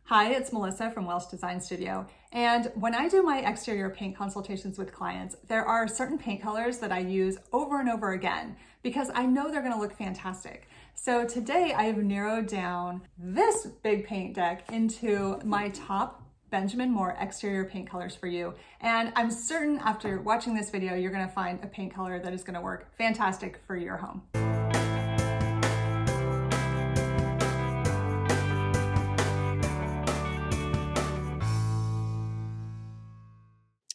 Hi, it's Melissa from Welsh Design Studio. And when I do my exterior paint consultations with clients, there are certain paint colors that I use over and over again because I know they're going to look fantastic. So today I've narrowed down this big paint deck into my top Benjamin Moore exterior paint colors for you. And I'm certain after watching this video, you're going to find a paint color that is going to work fantastic for your home.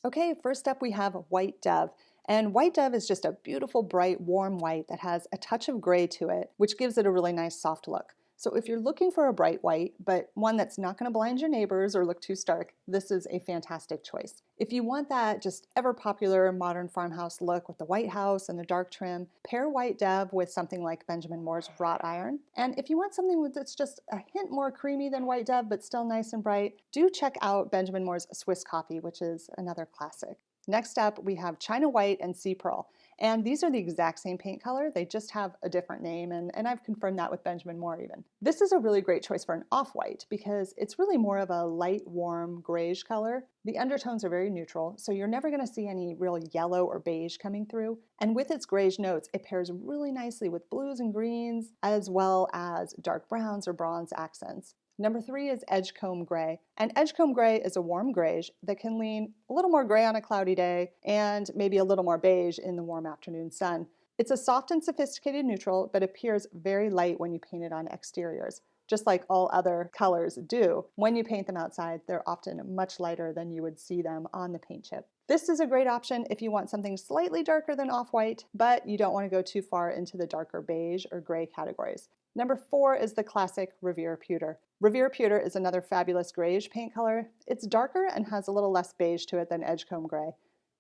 Okay, first up we have White Dove. And White Dove is just a beautiful, bright, warm white that has a touch of gray to it, which gives it a really nice soft look. So if you're looking for a bright white, but one that's not going to blind your neighbors or look too stark, this is a fantastic choice. If you want that just ever popular modern farmhouse look with the white house and the dark trim, pair White Dove with something like Benjamin Moore's wrought iron. And if you want something that's just a hint more creamy than White Dove, but still nice and bright, do check out Benjamin Moore's Swiss Coffee, which is another classic. Next up, we have China White and Seapearl. And these are the exact same paint color, they just have a different name, and I've confirmed that with Benjamin Moore even. This is a really great choice for an off-white because it's really more of a light, warm, grayish color. The undertones are very neutral, so you're never going to see any real yellow or beige coming through. And with its grayish notes, it pairs really nicely with blues and greens, as well as dark browns or bronze accents. Number 3 is Edgecomb Gray. And Edgecomb Gray is a warm grayish that can lean a little more gray on a cloudy day and maybe a little more beige in the warm afternoon sun. It's a soft and sophisticated neutral, but appears very light when you paint it on exteriors. Just like all other colors do, when you paint them outside, they're often much lighter than you would see them on the paint chip. This is a great option if you want something slightly darker than off-white, but you don't want to go too far into the darker beige or gray categories. Number 4 is the classic Revere Pewter. Revere Pewter is another fabulous grayish paint color. It's darker and has a little less beige to it than Edgecomb Gray.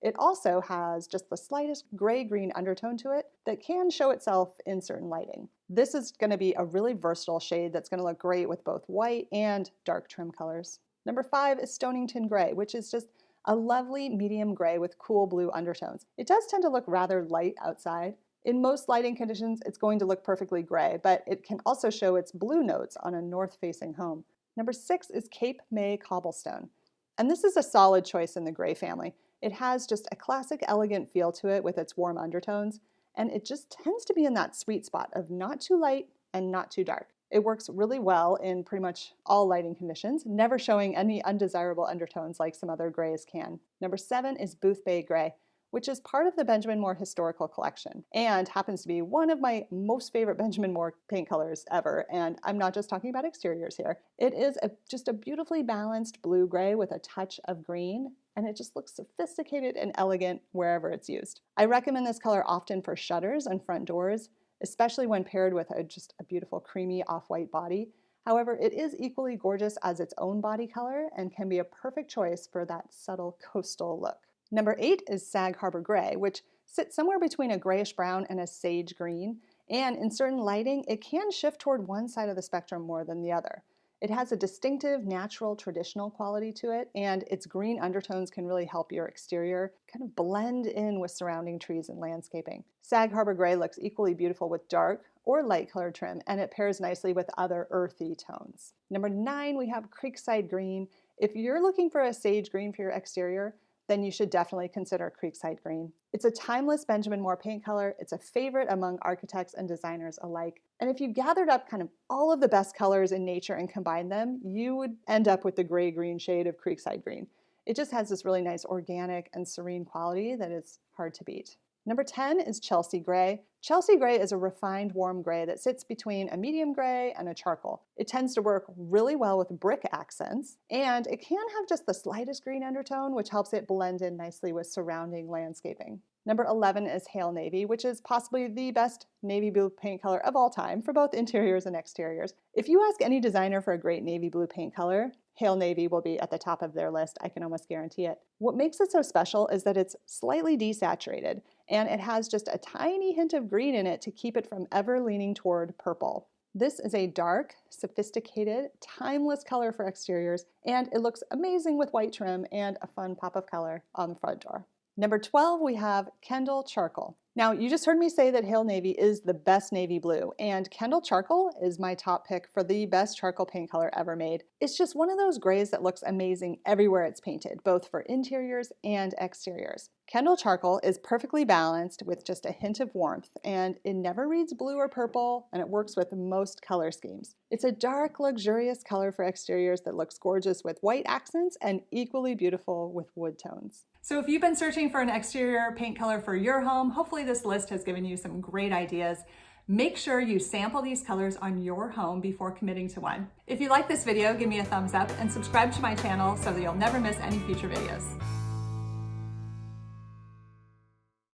It also has just the slightest gray-green undertone to it that can show itself in certain lighting. This is going to be a really versatile shade that's going to look great with both white and dark trim colors. Number 5 is Stonington Gray, which is just a lovely medium gray with cool blue undertones. It does tend to look rather light outside. In most lighting conditions, it's going to look perfectly gray, but it can also show its blue notes on a north-facing home. Number 6 is Cape May Cobblestone. And this is a solid choice in the gray family. It has just a classic elegant feel to it with its warm undertones, and it just tends to be in that sweet spot of not too light and not too dark. It works really well in pretty much all lighting conditions, never showing any undesirable undertones like some other grays can. Number 7 is Boothbay Gray, which is part of the Benjamin Moore Historical Collection and happens to be one of my most favorite Benjamin Moore paint colors ever. And I'm not just talking about exteriors here. It is just a beautifully balanced blue-gray with a touch of green, and it just looks sophisticated and elegant wherever it's used. I recommend this color often for shutters and front doors, especially when paired with just a beautiful creamy off-white body. However, it is equally gorgeous as its own body color and can be a perfect choice for that subtle coastal look. Number 8 is Sag Harbor Gray, which sits somewhere between a grayish brown and a sage green, and in certain lighting, it can shift toward one side of the spectrum more than the other. It has a distinctive, natural, traditional quality to it, and its green undertones can really help your exterior kind of blend in with surrounding trees and landscaping. Sag Harbor Gray looks equally beautiful with dark or light colored trim, and it pairs nicely with other earthy tones. Number 9, we have Creekside Green. If you're looking for a sage green for your exterior, then you should definitely consider Creekside Green. It's a timeless Benjamin Moore paint color. It's a favorite among architects and designers alike. And if you gathered up kind of all of the best colors in nature and combined them, you would end up with the gray-green shade of Creekside Green. It just has this really nice organic and serene quality that is hard to beat. Number 10 is Chelsea Gray. Chelsea Gray is a refined warm gray that sits between a medium gray and a charcoal. It tends to work really well with brick accents, and it can have just the slightest green undertone, which helps it blend in nicely with surrounding landscaping. Number 11 is Hale Navy, which is possibly the best navy blue paint color of all time for both interiors and exteriors. If you ask any designer for a great navy blue paint color, Hale Navy will be at the top of their list, I can almost guarantee it. What makes it so special is that it's slightly desaturated, and it has just a tiny hint of green in it to keep it from ever leaning toward purple. This is a dark, sophisticated, timeless color for exteriors, and it looks amazing with white trim and a fun pop of color on the front door. Number 12, we have Kendall Charcoal. Now, you just heard me say that Hale Navy is the best navy blue, and Kendall Charcoal is my top pick for the best charcoal paint color ever made. It's just one of those grays that looks amazing everywhere it's painted, both for interiors and exteriors. Kendall Charcoal is perfectly balanced with just a hint of warmth, and it never reads blue or purple, and it works with most color schemes. It's a dark, luxurious color for exteriors that looks gorgeous with white accents and equally beautiful with wood tones. So if you've been searching for an exterior paint color for your home, hopefully this list has given you some great ideas. Make sure you sample these colors on your home before committing to one. If you like this video, give me a thumbs up and subscribe to my channel so that you'll never miss any future videos.